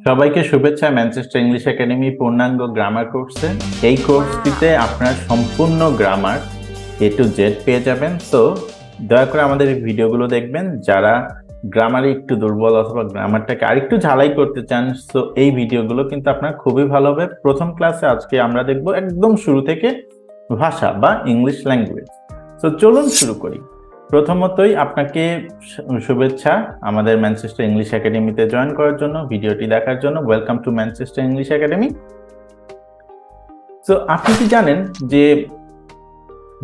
সবাইকে শুভেচ্ছা Manchester English academy পূর্ণাঙ্গ গ্রামার কোর্সে। এই কোর্সটিতে আপনার সম্পূর্ণ গ্রামার A to Z পেয়ে যাবেন। সো দয়া করে আমাদের এই ভিডিওগুলো দেখবেন যারা গ্রামারে একটু দুর্বল অথবা গ্রামারটাকে আরেকটু ঝালাই করতে চান। সো এই ভিডিওগুলো কিন্তু আপনার খুবই ভালো হবে। প্রথম ক্লাসে আজকে আমরা দেখব একদম শুরু থেকে ভাষা বা ইংলিশ ল্যাঙ্গুয়েজ। সো চলুন শুরু করি। প্রথমতই আপনাকে শুভেচ্ছা আমাদের ম্যানচেস্টার ইংলিশ একাডেমিতে জয়েন করার জন্য, ভিডিওটি দেখার জন্য। Welcome to Manchester English academy. So আপনি কি জানেন যে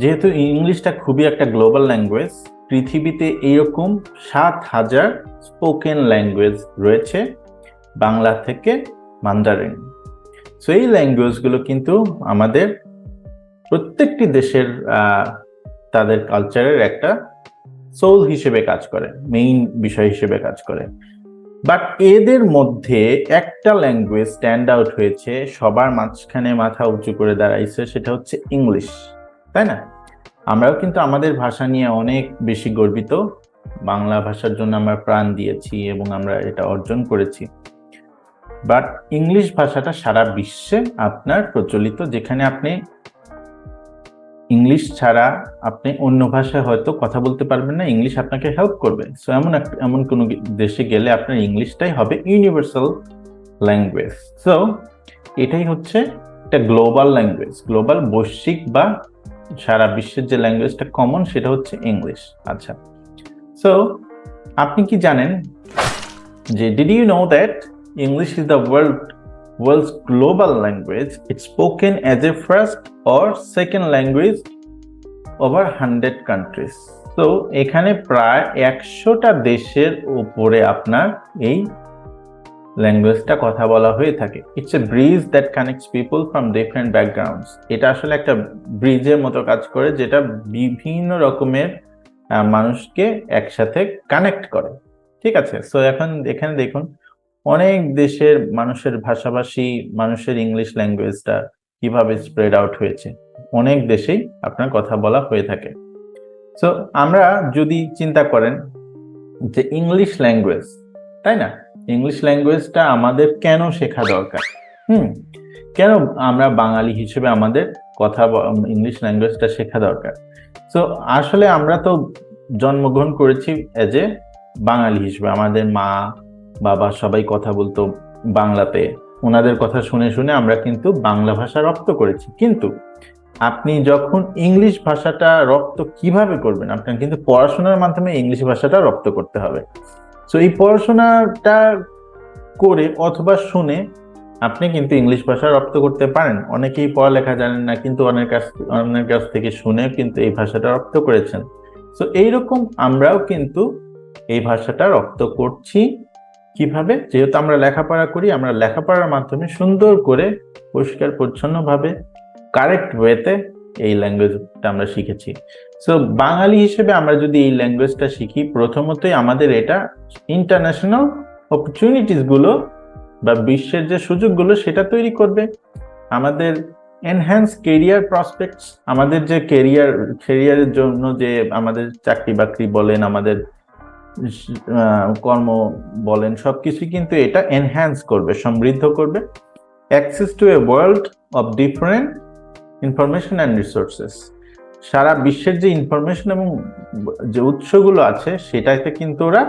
যেহেতু ইংলিশটা খুবই একটা গ্লোবাল ল্যাঙ্গুয়েজ, পৃথিবীতে এইরকম 7,000 স্পোকেন ল্যাঙ্গুয়েজ রয়েছে বাংলা থেকে মান্দারিন। সো এই ল্যাঙ্গুয়েজগুলো কিন্তু আমাদের প্রত্যেকটি দেশের তাদের কালচারের একটা সোল হিসেবে কাজ করে, মেইন বিষয় হিসেবে কাজ করে। বাট এদের মধ্যে একটা ল্যাঙ্গুয়েজ স্ট্যান্ড আউট হয়েছে, সবার মাঝখানে মাথা উঁচু করে দাঁড়াইছে, সেটা হচ্ছে ইংলিশ, তাই না? আমরাও কিন্তু আমাদের ভাষা নিয়ে অনেক বেশি গর্বিত। বাংলা ভাষার জন্য আমরা প্রাণ দিয়েছি এবং আমরা এটা অর্জন করেছি। বাট ইংলিশ ভাষাটা সারা বিশ্বে আপনার প্রচলিত, যেখানে আপনি ইংলিশ ছাড়া আপনি অন্য ভাষায় হয়তো কথা বলতে পারবেন না, ইংলিশ আপনাকে হেল্প করবে। সো এমন কোনো দেশে গেলে আপনার ইংলিশটাই হবে ইউনিভার্সাল ল্যাঙ্গুয়েজ। সো এটাই হচ্ছে একটা গ্লোবাল ল্যাঙ্গুয়েজ, গ্লোবাল বৈশ্বিক বা সারা বিশ্বের যে ল্যাঙ্গুয়েজটা কমন সেটা হচ্ছে ইংলিশ। আচ্ছা, সো আপনি কি জানেন যে did you know that English is the world's global language? It's spoken as a first or second language over 100 countries. So এখানে প্রায় 100টা দেশের উপরে আপনার এই ল্যাঙ্গুয়েজটা কথা বলা হয়ে থাকে। It's a bridge that connects people from different backgrounds. এটা আসলে একটা ব্রিজের মতো কাজ করে, যেটা বিভিন্ন রকমের মানুষকে একসাথে কানেক্ট করে। ঠিক আছে, সো এখন এখানে দেখুন অনেক দেশের মানুষের ভাষাভাষী মানুষের ইংলিশ ল্যাঙ্গুয়েজটা কিভাবে স্প্রেড আউট হয়েছে, অনেক দেশেই আপনার কথা বলা হয়ে থাকে। সো আমরা যদি চিন্তা করেন যে ইংলিশ ল্যাঙ্গুয়েজ, তাই না, ইংলিশ ল্যাঙ্গুয়েজটা আমাদের কেন শেখা দরকার? কেন আমরা বাঙালি হিসেবে আমাদের ইংলিশ ল্যাঙ্গুয়েজটা শেখা দরকার? সো আসলে আমরা তো জন্মগ্রহণ করেছি এজ এ বাঙালি হিসেবে, আমাদের মা বাবা সবাই কথা বলতো বাংলাতে, ওনাদের কথা শুনে শুনে আমরা কিন্তু বাংলা ভাষা রপ্ত করেছি। কিন্তু আপনি যখন ইংলিশ ভাষাটা রপ্ত কিভাবে করবেন? আপনার কিন্তু পড়াশোনার মাধ্যমে ইংলিশ ভাষাটা রপ্ত করতে হবে। সো এই পড়াশোনাটা করে অথবা শুনে আপনি কিন্তু ইংলিশ ভাষা রপ্ত করতে পারেন। অনেকেই পড়ালেখা জানেন না, কিন্তু অনেকের কাছ থেকে শুনে কিন্তু এই ভাষাটা রপ্ত করেছেন। সো এইরকম আমরাও কিন্তু এই ভাষাটা রপ্ত করছি। কিভাবে? যেহেতু আমরা লেখাপড়া করি, আমরা লেখাপড়ার মাধ্যমে সুন্দর করে পরিষ্কার পরিচ্ছন্নভাবে কারেক্ট ওয়েতে এই ল্যাঙ্গুয়েজটা আমরা শিখেছি। সো বাঙালি হিসেবে আমরা যদি এই ল্যাঙ্গুয়েজটা শিখি, প্রথমতই আমাদের এটা ইন্টারন্যাশনাল অপরচুনিটিস গুলো বা বিশ্বের যে সুযোগগুলো সেটা তৈরি করবে। আমাদের এনহ্যান্স কেরিয়ার প্রসপেক্টস, আমাদের যে কেরিয়ারের জন্য যে আমাদের চাকরি বাকরি বলেন, আমাদের কর্ম বলেন, সবকিছু কিন্তু এটা এনহ্যান্স করবে, সমৃদ্ধ করবে। Access to a world of different information and resources, সারা বিশ্বের যে ইনফরমেশন এবং যে উৎসগুলো আছে সেটাতে কিন্তু ওরা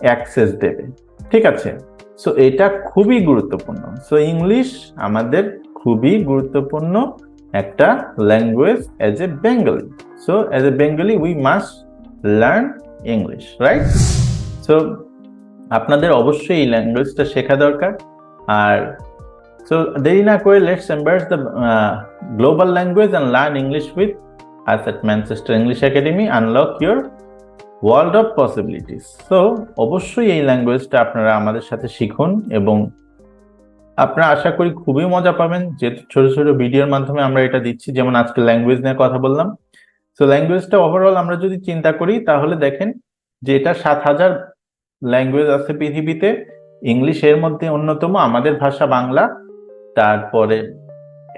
অ্যাক্সেস দেবে। ঠিক আছে, সো এটা খুবই গুরুত্বপূর্ণ। সো ইংলিশ আমাদের খুবই গুরুত্বপূর্ণ একটা language as a Bengali. So as a Bengali we must learn English, right? So আপনাদের অবশ্যই এই ল্যাঙ্গুয়েজটা শেখা দরকার। আর সো দেরি না করে let's embarrass the global language and learn English with us at Manchester English academy, unlock your world of possibilities. So অবশ্যই এই ল্যাঙ্গুয়েজটা আপনারা আমাদের সাথে শিখুন এবং আপনারা আশা করি খুবই মজা পাবেন, যেহেতু ছোট ছোট ভিডিওর মাধ্যমে আমরা এটা দিচ্ছি। যেমন আজকে ল্যাঙ্গুয়েজ নিয়ে কথা বললাম। সো ল্যাঙ্গুয়েজটা ওভারঅল আমরা যদি চিন্তা করি তাহলে দেখেন যে এটা 7,000 ল্যাঙ্গুয়েজ আছে পৃথিবীতে। ইংলিশ এর মধ্যে অন্যতম, আমাদের ভাষা বাংলা। তারপরে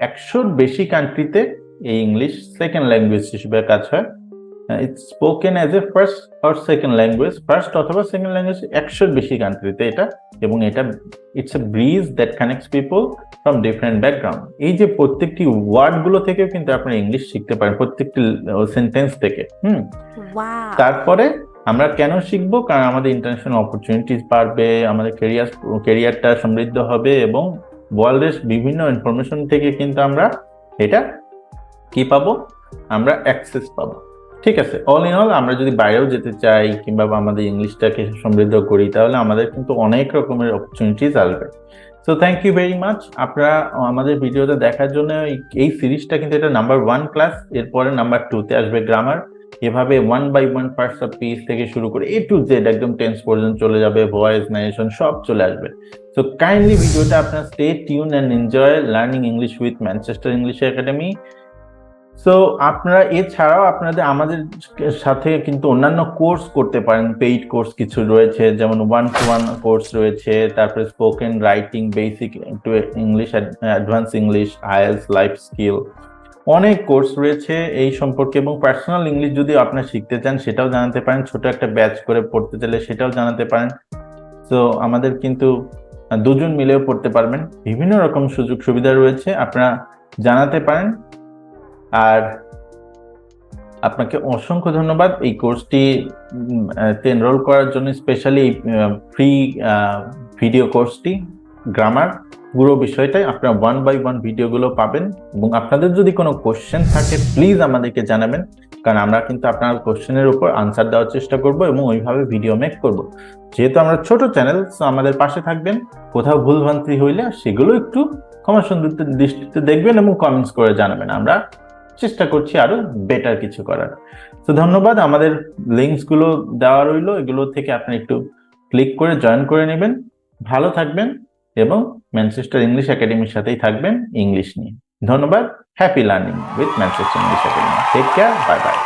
100-র বেশি কান্ট্রিতে এই ইংলিশ সেকেন্ড ল্যাঙ্গুয়েজ হিসেবে কাজ হয়। It's spoken as a first or second language, first অথবা সেকেন্ড ল্যাঙ্গুয়েজ 100-র বেশি কান্ট্রিতে এটা, এবং এটা it's a bridge that connects people from different background. এই যে প্রত্যেকটি ওয়ার্ড গুলো থেকেও কিন্তু আপনারা ইংলিশ শিখতে পারেন, প্রত্যেকটি সেন্টেন্স থেকে। তারপরে আমরা কেন শিখবো? কারণ আমাদের ইন্টারন্যাশনাল অপরচুনিটিস বাড়বে, আমাদের ক্যারিয়ারটা সমৃদ্ধ হবে, এবং ওয়ার্ল্ডের বিভিন্ন ইনফরমেশন থেকে কিন্তু আমরা এটা কি পাবো? আমরা অ্যাক্সেস পাবো। ঠিক আছে, অল ইন অল আমরা যদি বাইরেও যেতে চাই কিংবা আমাদের ইংলিশটাকে সমৃদ্ধ করি, তাহলে আমাদের কিন্তু অনেক রকমের অপরচুনিটিস আসবে। So thank you very much আপনারা আমাদের ভিডিওটা দেখার জন্য। এই সিরিজটা কিন্তু এটা নাম্বার 1 ক্লাস, এরপরে নাম্বার 2-তে আসবে গ্রামার। এভাবে 1 by 1 পার্টস অফ স্পিচ থেকে শুরু করে A to Z একদম টেন্স পর্যন্ত চলে যাবে, ভয়েস, ন্যারেশন সব চলে আসবে। সো কাইন্ডলি ভিডিওটা আপনারা stay tune and enjoy learning English with Manchester English academy. So আপনারা এছাড়াও আপনাদের আমাদের সাথে কিন্তু অন্যান্য কোর্স করতে পারেন, পেইড কোর্স কিছু রয়েছে, যেমন 1-to-1 কোর্স রয়েছে, তারপরে spoken writing, basic to English, advance English, IELTS, life skill, অনেক কোর্স রয়েছে এই সম্পর্কে। এবং পার্সোনাল ইংলিশ যদি আপনারা শিখতে চান সেটাও জানাতে পারেন, ছোট একটা ব্যাচ করে পড়তে চাইলে সেটাও জানাতে পারেন। সো আমাদের কিন্তু দুজন মিলেও পড়তে পারবেন, বিভিন্ন রকম সুযোগ সুবিধা রয়েছে, আপনারা জানাতে পারেন। আর আপনাকে অসংখ্য ধন্যবাদ এই কোর্সটি এনরোল করার জন্য, স্পেশালি ফ্রি ভিডিও কোর্সটি গ্রামার পুরো বিষয়টাই আপনারা 1 by 1 ভিডিওগুলো পাবেন। এবং আপনাদের যদি কোনো কোশ্চেন থাকে প্লিজ আমাদেরকে জানাবেন, কারণ আমরা কিন্তু আপনার কোশ্চেনের উপর আনসার দেওয়ার চেষ্টা করব এবং ওইভাবে ভিডিও মেক করব। যেহেতু আমরা ছোট চ্যানেল, সো আমাদের পাশে থাকবেন। কোথাও ভুলভ্রান্তি হইলে সেগুলো একটু ক্ষমা সুন্দর দৃষ্টিতে দেখবেন এবং কমেন্টস করে জানাবেন। আমরা চেষ্টা করছি আরো বেটার কিছু করার। তো ধন্যবাদ। আমাদের লিঙ্কস গুলো দেওয়া রইলো, এগুলো থেকে আপনি একটু ক্লিক করে জয়েন করে নেবেন। ভালো থাকবেন এবং ম্যানচেস্টার ইংলিশ একাডেমির সাথেই থাকবেন ইংলিশ নিয়ে। ধন্যবাদ। Happy learning with Manchester English academy. Take care, bye by.